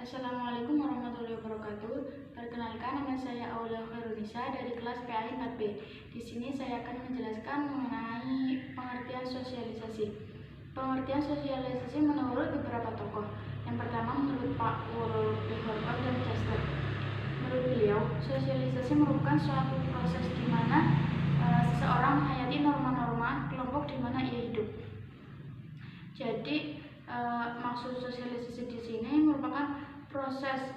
Assalamualaikum warahmatullahi wabarakatuh. Perkenalkan, nama saya Aula Khairunisa dari kelas PAI 4B. Di sini saya akan menjelaskan mengenai pengertian sosialisasi. Pengertian sosialisasi menurut beberapa tokoh. Yang pertama menurut Pak Ulrich Beckmann dan Chester. Menurut beliau, sosialisasi merupakan suatu proses di mana seseorang menghayati norma-norma kelompok di mana ia hidup. Jadi maksud sosialisasi di sini merupakan proses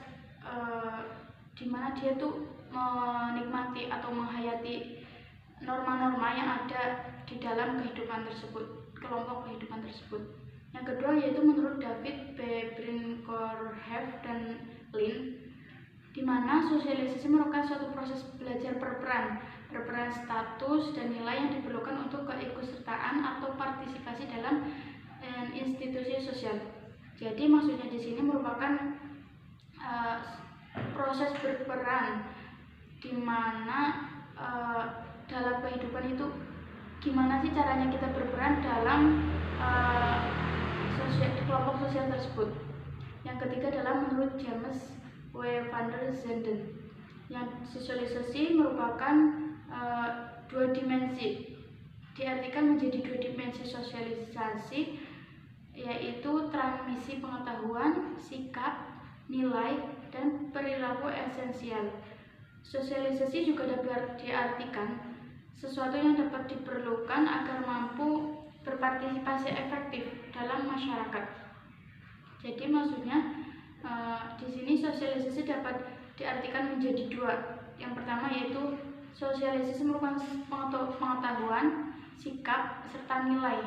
di mana dia tuh menikmati atau menghayati norma-norma yang ada di dalam kehidupan tersebut, kelompok kehidupan tersebut. Yang kedua yaitu menurut David B. Brinkhorst dan Lin, di mana sosialisasi merupakan suatu proses belajar berperan status dan nilai yang diperlukan untuk keikutsertaan atau partisipasi dalam institusi sosial. Jadi maksudnya di sini merupakan proses berperan di mana dalam kehidupan itu gimana sih caranya kita berperan dalam kelompok sosial tersebut. Yang ketiga adalah menurut James W. van der Zanden, yang sosialisasi merupakan dua dimensi, diartikan menjadi dua dimensi sosialisasi, yaitu transmisi pengetahuan, sikap, nilai, dan perilaku esensial. Sosialisasi juga dapat diartikan sesuatu yang dapat diperlukan agar mampu berpartisipasi efektif dalam masyarakat. Jadi maksudnya di sini sosialisasi dapat diartikan menjadi dua. Yang pertama yaitu sosialisasi merupakan pengetahuan, sikap, serta nilai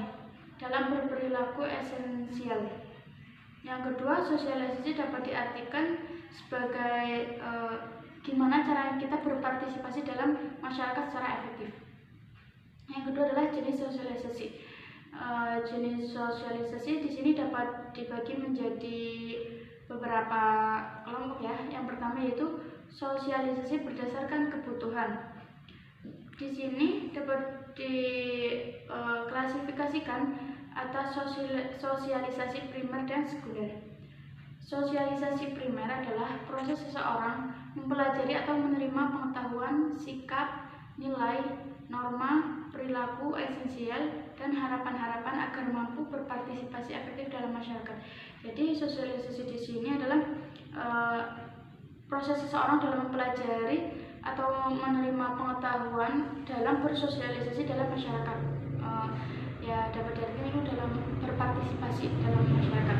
dalam berperilaku esensial. Yang kedua, sosialisasi dapat diartikan sebagai gimana cara kita berpartisipasi dalam masyarakat secara efektif. Yang kedua adalah jenis sosialisasi. Jenis sosialisasi di sini dapat dibagi menjadi beberapa kelompok ya. Yang pertama yaitu sosialisasi berdasarkan kebutuhan. Di sini dapat diklasifikasikan atas sosialisasi primer dan sekunder. Sosialisasi primer adalah proses seseorang mempelajari atau menerima pengetahuan, sikap, nilai, norma, perilaku esensial, dan harapan-harapan agar mampu berpartisipasi efektif dalam masyarakat. Jadi sosialisasi di sini adalah proses seseorang dalam mempelajari atau menerima pengetahuan dalam bersosialisasi dalam masyarakat. Ya dapat diartikan itu dalam berpartisipasi dalam masyarakat.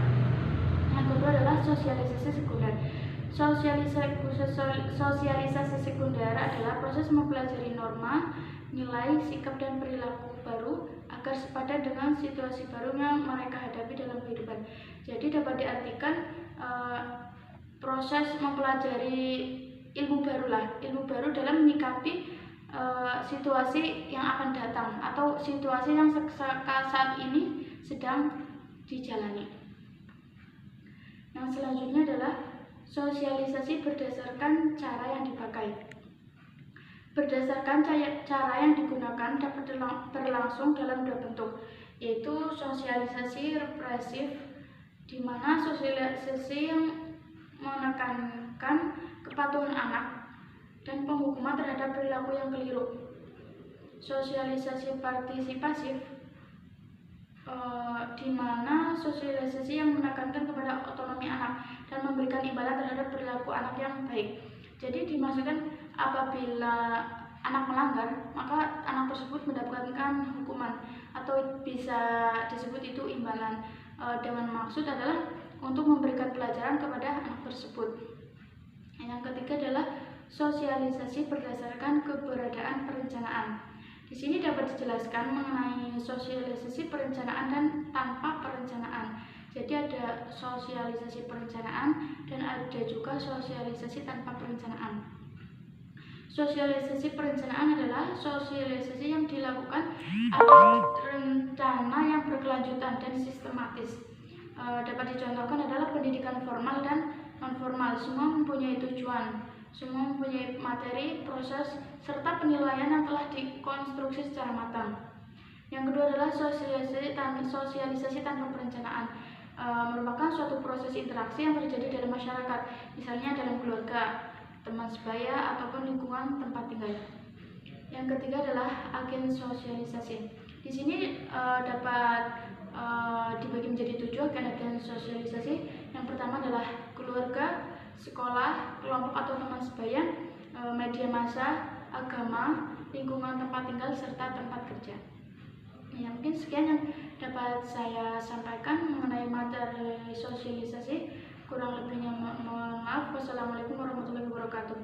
Yang kedua adalah sosialisasi sekunder. Sosialisasi sekunder adalah proses mempelajari norma, nilai, sikap, dan perilaku baru agar sepadan dengan situasi baru yang mereka hadapi dalam kehidupan. Jadi dapat diartikan proses mempelajari ilmu baru dalam menyikapi situasi yang akan datang atau situasi yang saat ini sedang dijalani. Yang selanjutnya adalah sosialisasi berdasarkan cara yang dipakai. Berdasarkan cara yang digunakan dapat berlangsung dalam dua bentuk, yaitu sosialisasi represif, di mana sosialisasi yang menekankan kepatuhan anak dan penghukuman terhadap perilaku yang keliru. Sosialisasi partisipasif, di mana sosialisasi yang menekankan kepada otonomi anak dan memberikan imbalan terhadap perilaku anak yang baik. Jadi dimaksudkan apabila anak melanggar, maka anak tersebut mendapatkan hukuman atau bisa disebut itu imbalan. Dengan maksud adalah untuk memberikan pelajaran kepada anak tersebut. Yang ketiga adalah sosialisasi berdasarkan keberadaan perencanaan. Di sini dapat dijelaskan mengenai sosialisasi perencanaan dan tanpa perencanaan. Jadi ada sosialisasi perencanaan dan ada juga sosialisasi tanpa perencanaan. Sosialisasi perencanaan adalah sosialisasi yang dilakukan atas rencana yang berkelanjutan dan sistematis. Dapat dicontohkan adalah pendidikan formal dan non-formal. Semua mempunyai tujuan, semua mempunyai materi, proses, serta penilaian yang telah dikonstruksi secara matang. Yang kedua adalah sosialisasi tanpa perencanaan. merupakan suatu proses interaksi yang terjadi dalam masyarakat, misalnya dalam keluarga, teman sebaya, ataupun lingkungan tempat tinggal. Yang ketiga adalah agen sosialisasi. Di sini dapat dibagi menjadi 7 agen sosialisasi. Yang pertama adalah keluarga, sekolah, kelompok atau teman sebaya, media massa, agama, lingkungan tempat tinggal, serta tempat kerja. Ya, mungkin sekian yang dapat saya sampaikan mengenai materi sosialisasi. Kurang lebihnya mohon maaf. Wassalamualaikum warahmatullahi wabarakatuh.